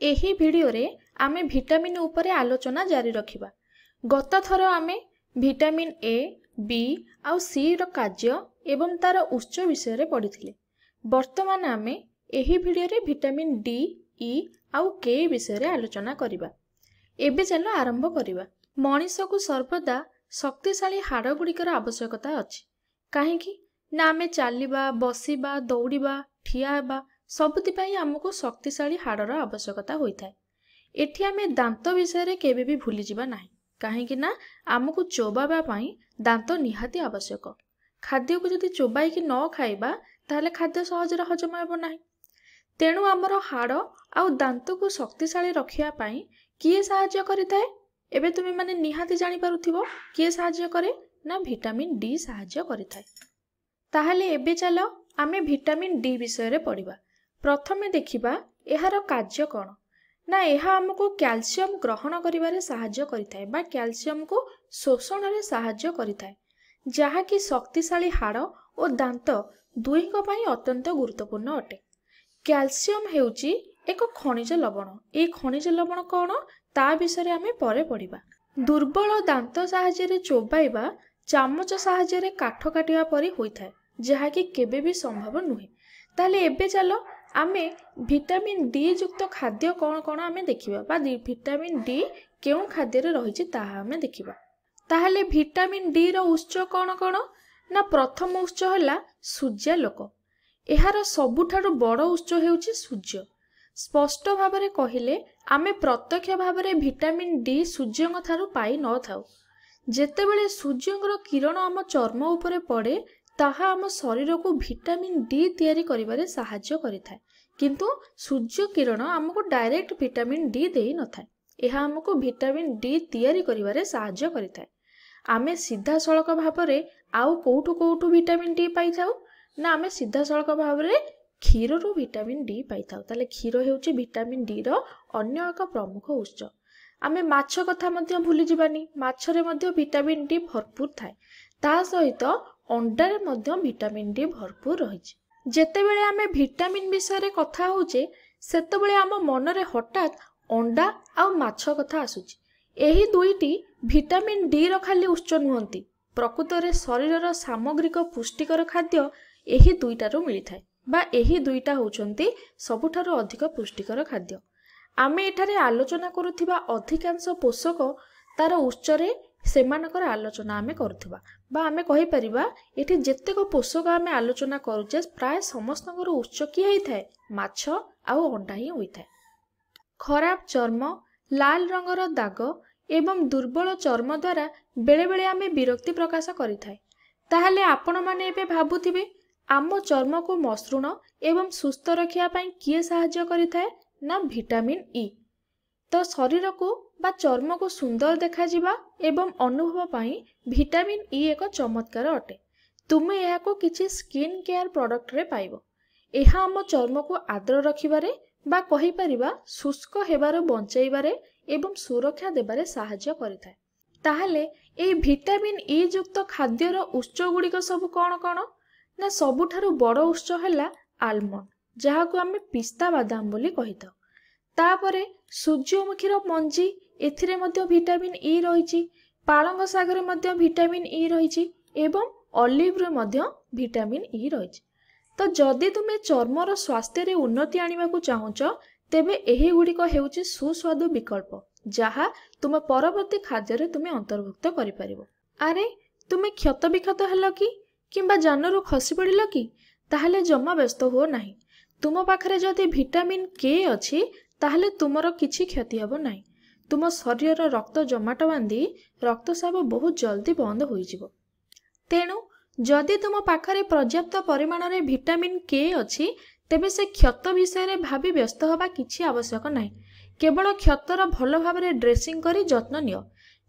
एही वीडियो रे आमे विटामिन उपरे आलोचना जारी रखिबा। गत थर आमे विटामिन ए, बी आउ सी रो कार्य एवं तार उच्च विषय रे पढ़िथिले। वर्तमान आमे एही वीडियो रे विटामिन डी, ई आउ के विषय रे आलोचना करिबा। एबे चलो आरंभ करिबा। मनीष को सर्वदा शक्तिशाली हाड़ गुड़िकर आवश्यकता अछि। काहेकि ना आमे चालिबा, बसिबा, दौड़िबा, ठिया हेबा सबुतिपाई आमको शक्तिशाली हाड़र आवश्यकता होइथाय। एठी आमे दांत विषय रे केबे भी भूली जिबा नाही। काहेकि ना आमको चोबाबा पाई दांत निहाती आवश्यक। खाद्य को जदि चोबाई कि न खाइबा ताहले खाद्य सहजरे हजम हेबो नाही। तेणु आमर हाड़ आउ दांत को शक्तिशाली रखिया पाई किए साहाय्य करिथाय? एबे तुमे माने निहाती जानि पारुथिबो किए साहाय्य करे ना विटामिन डी साहाय्य करिथाय। ताहले एबे चलो आमे विटामिन डी विषय रे पढ़िबा। प्रथमे देखिबा एहार कार्य कौन ना एहा हमको कैल्शियम ग्रहण करिबारे साहाय्य करिथाय बा कैल्शियम को शोषण रे साहाय्य करिथाय, जहा कि शक्तिशाली हाड़ और दांत दुईक पई अत्यंत गुरुत्वपूर्ण अटे। कैल्शियम हेउची एक खनिज लवण। ए खनिज लवण कौन ता विषय आमे परे पढ़िबा। दुर्बल दांत साहाय्य रे चोबाइबा चामच साहाय्य रे काठ काटिबा परि होइथाय, जहा कि केबे भी संभव नुहे। ताले एबे चलो आमे विटामिन डी युक्त खाद्य कौन कौन आमे देखिबा बा विटामिन डी केउ खाद्य रे रहिछि ताहा आमे देखिबा। ताहले विटामिन डी रो उत्स कौन कौन ना प्रथम उत्स हला सूर्यालोक। एहार सबुठारु बड़ उत्स हेउछि सूर्य। स्पष्ट भाबरे कहिले आमे प्रत्यक्ष भाबरे विटामिन डी सूर्यंग थारु पाई न थाउ। जेतेबेले सूर्यंगर किरण आम चर्म उपरे पड़े ताहा आम शरीर को विटामिन डी तैयारी करिबारे साहाय्य करिथाय, किंतु सूर्य किरण आमको डायरेक्ट विटामिन डी देई न थाय। एहा आमको विटामिन डी तैयारी करिबारे साहाय्य करिथाय। आमे सीधा सळक भाबरे आउ कोठु विटामिन डी पाई थाउ ना आमे सीधा सळक भाबरे क्षीररु विटामिन डी पाई थाउ। ताले क्षीर हेउची विटामिन डी रो अन्य एक प्रमुख उत्स। आमे माछ कथा मध्य भूली जिबानी। माछरे मध्य विटामिन डी भरपूर थाय। ता सहित अंडारे मध्य विटामिन डी भरपूर रहिछि। जेतेबेले आमे विटामिन विषय रे कथा होचे सेतेबेले आम मनरे हठात अंडा आउ माछ कथा आसुछि। एही दुईटी विटामिन डी रो खाली उत्स नुहंती। प्रकृत रे शरीरर सामग्रिक पुष्टिकर खाद्य एही दुईटारु मिलिथाय बा एही दुईटा होचंती सबुठारु अधिक पुष्टिकर खाद्य। आमे एठारे आलोचना करुथिबा अधिकांश पोषक तार उत्स रे सेमानकर आलोचना आमे करुथिबा बा आमे कहि परिबा एठी जेतेक पोषक आमे आलोचना करूचे प्राय समस्तकर उत्स कि हेइथाय माछ आउ अंडा ही होइथाय। खराब चर्म, लाल रंगर दाग एवं दुर्बल चर्म द्वारा बेले बेले आमे विरक्ति प्रकाश करिथाय। ताहले आपण माने एबे भाबुथिबे आम चर्म को मसृण एवं सुस्थ रखिया पई किए साहाय्य करिथाय ना विटामिन ई। तो शरीर को बा चर्म को सुंदर देखा जिबा एवं अनुभव पाई विटामिन ई एक चमत्कार अटे। तुमे यहा को किछि स्किन केयर प्रोडक्ट रे पाइबो। एहा आम चर्म को आद्र रखिबारे बा कहि परिबा शुष्क हेबार बंचाइबारे एवं सुरक्षा देबारे साहाय्य करिथाय। ताहले ए विटामिन ई युक्त खाद्यर उत्स गुड़िक सब कौन कौन ना सबुठारु बड़ उत्स हला आलमंड, जहा को आमे पिस्ता बादाम बोली कहिथाउ। तापरे सूर्यमुखीर मंजी एथिरे मध्य विटामिन ई रहिछि। पालंग सागर मध्य विटामिन ई रहिछि एवं ऑलिव रे मध्य विटामिन ई रहिछि। तो जदि तुमे चर्मर स्वास्थ्य रे उन्नति आनिबा को चाहुच तेबे एही गुड़िक हेउछि सुस्वादु विकल्प, जहा तुम परवर्ती खाद्य रे तुमे अंतर्भुक्त करि परिबो। अरे तुमे क्षत विक्षत हेलो किंबा जानरू खसी पड़िलो कि ताहले जमा व्यस्त हो नाही। तुम पाखरे जदि विटामिन के अछि ताहले तुमरो किछि क्षति हेबो नाही। तुम शरीर रक्त जमाट बांधी रक्तस्राव बहुत जल्दी बंद होई जिवो। तेणु जदि तुम पाखरे पर्याप्त परिमाण रे विटामिन के अछि तेबे से क्षत विषय रे भाबी व्यस्त होबा किछि आवश्यक नाही। केवल क्षतर भल भाबरे ड्रेसिंग करी जत्न नियो।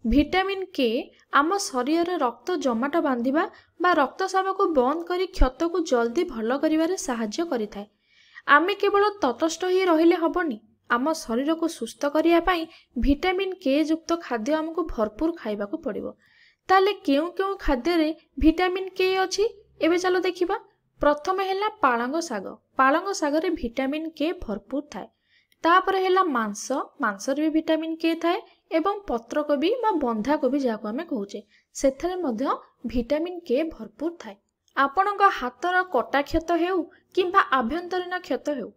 विटामिन के आम शरीर रक्त जमाट बांधिबा बा रक्तस्राव को बंद करी क्षत को जल्दी भल करिवारे साहाय्य करिथाय। आमे केवल तटस्थ ही रहिले हबनी। आम शरीर को सुस्थ करिया पाई विटामिन के युक्त खाद्य हमको भरपूर खाइबा को पड़िबो। ताले केउ केउ खाद्य रे विटामिन के अछि एबे चलो देखिबा। प्रथमे हेला पालंग साग। पालंग साग रे विटामिन के भरपूर थाए। तापरे हैला मांस, मांसरे भी विटामिन के थाए एवं पत्रकोबी बा बंधाकोबी जाको आमे कहूचे सेथरे मध्य विटामिन के भरपूर थाए। आपणक हातर कटा क्षत हेउ किंबा आभ्यंतरीण क्षत हेउ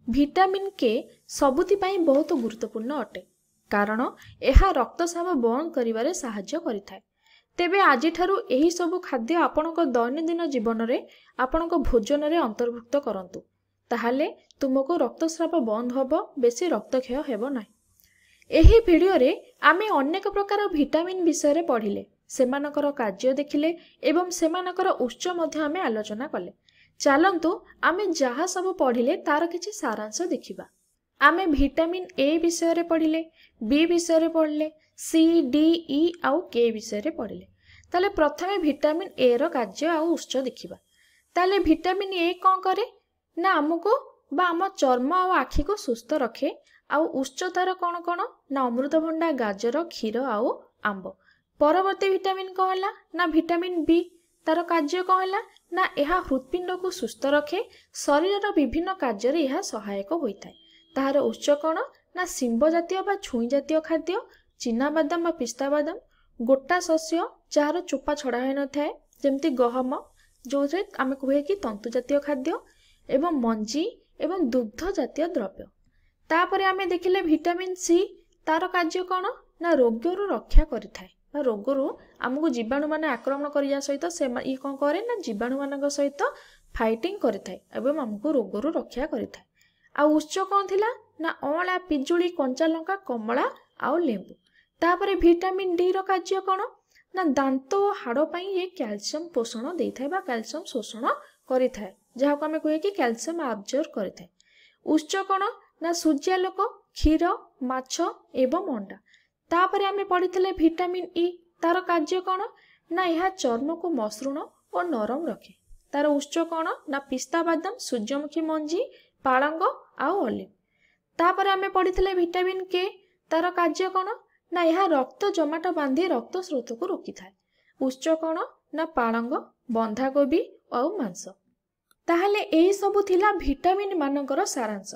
विटामिन के सबुति पई बहुत गुरुत्वपूर्ण अटे, कारण यह रक्तस्राव बंद करिवारे साहाय्य करिथाए। तेबे आज ठारू एही सबु खाद्य आपणक दैनंदिन जीवन रे आपणक भोजन रे अंतर्भुक्त करंतु, ताहाले तुमको रक्तस्राव बंद होबो, बेसी रक्तक्षय हेबो नाही। एही वीडियो रे आमे अनेक प्रकार विटामिन विषय रे पढ़िले, सेमानकर कार्य देखिले एवं सेमानकर उच्च मध्य आमे आलोचना कले। चलंतु आमे जहा सब पढ़िले तार किछि सारांश देखिबा। आमे विटामिन ए विषय रे पढ़िले, बी विषय रे पढ़िले, सी डी ई आउ के विषय रे पढ़िले। ताले प्रथमे विटामिन ए रो कार्य आउ उच्च देखिबा। ताले विटामिन ए कोन करे ना हमको बा आम चर्म आउ आखि को सुस्थ रखे। आउ उच्च तार कोन कोन ना अमृतभंडा, गाजर, क्षीर आउ आंब। परवर्ती विटामिन कौन है ना विटामिन बी, तार कार्य कौन है ना यह हृत्पिंड को सुस्थ रखे, शरीर विभिन्न कार्य रे यह सहायक होइथाय। ताहार उच्च कौन ना शिंब जातीय बा छुई जातीय खाद्य, चिना बादाम बा पिस्ता बादाम, गोटा शस्य जार चोपा छड़ा होई न थाए जेमति गहम, जो आमे कहे कि तंतु जातीय खाद्य, एवं मंजी एवं दुग्ध जातीय द्रव्य। तापरे आमे देखिले विटामिन सी, तार कार्य कौन ना रोगरू रक्षा करिथाय। रोगरू आमको जीवाणु माने आक्रमण करिया सहित से ई कोन करे ना जीवाणु मानक सहित फाइटिंग करिथाय एवं आमको रोगरू रक्षा करिथाय। आ उच्च कोन थिला ना अळा, पिजुली, कंचा लंका, कमला आउ लेंबू। तापरे विटामिन डी रो कार्य कोन ना दांत और हाड़ पई ये कैल्शियम पोषण देइथाय बा कैल्शियम शोषण करिथाय, जहा को आमे कहे कि कैल्शियम अब्जॉर्ब करिथाय। उच्च कोन ना सूर्यालोक, क्षीर, माछ एवं अंडा। तापरे आमे पढ़िथिले विटामिन ई, तार कार्य कौन ना यह चर्म को मसृण और नरम रखे। तार उच्च कौन ना पिस्ता बादाम, सूर्यमुखी मंजी, पालंग आउ ऑलिव। तापरे आमे पढ़िथिले विटामिन के, तार कार्य कौन ना यह रक्त जमाट बांधी रक्त स्रोत को रोकी थाए। उच्च कौन ना पालंग, बंधाकोबी आउ मांस। ताहले एही सबु थिला विटामिन मानकर सारांश।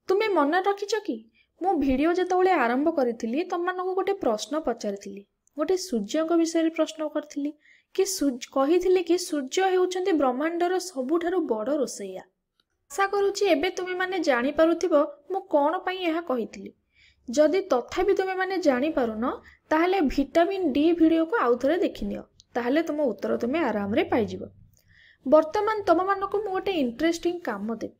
तुमे मन रखिछ कि मु वीडियो जेतबेले आरंभ करिथिली तमनको गोटे प्रश्न पचारिथिली, गोटे सूर्य विषय प्रश्न करथिली कि कहिथिली कि सूर्य हेउचंती ब्रह्मांडर सबुठारु बड़ रोसैया। आशा करूची एबे तुमे माने जानि पारुथिबो मु कोन पई एहा कहिथिली। जदि तथापि तुमे माने जानि पारुन ताहले विटामिन डी वीडियो को आउ थरे देखिनियो, ताहले तुम उत्तर तुमे आराम रे पाई जिवो। वर्तमान तुम मानको मु गोटे इंटरेस्टिंग काम देबी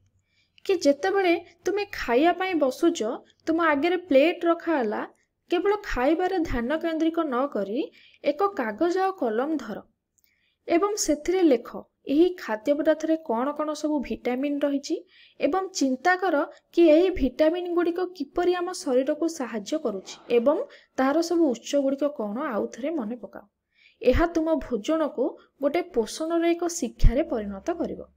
कि जेतेबेले तुमे खाइया पाई बसुच, तुम आगे प्लेट रखाला, केवल खाइबारे ध्यान केंद्रित न करी एक कागज आ कलम धर एवं सेथिरे लेख यही खाद्य पदार्थ रे कौन कौन सब विटामिन रही एवं चिंता कर कि यही विटामिन गुड़िक किपरि आम शरीर को साहाय्य करुछि एवं तार सब उच्च गुड़िक कौन आउ थरे मन पकाओ। यह तुम भोजन को गोटे पोषण रे एक शिक्षा रे परिणत करिवो।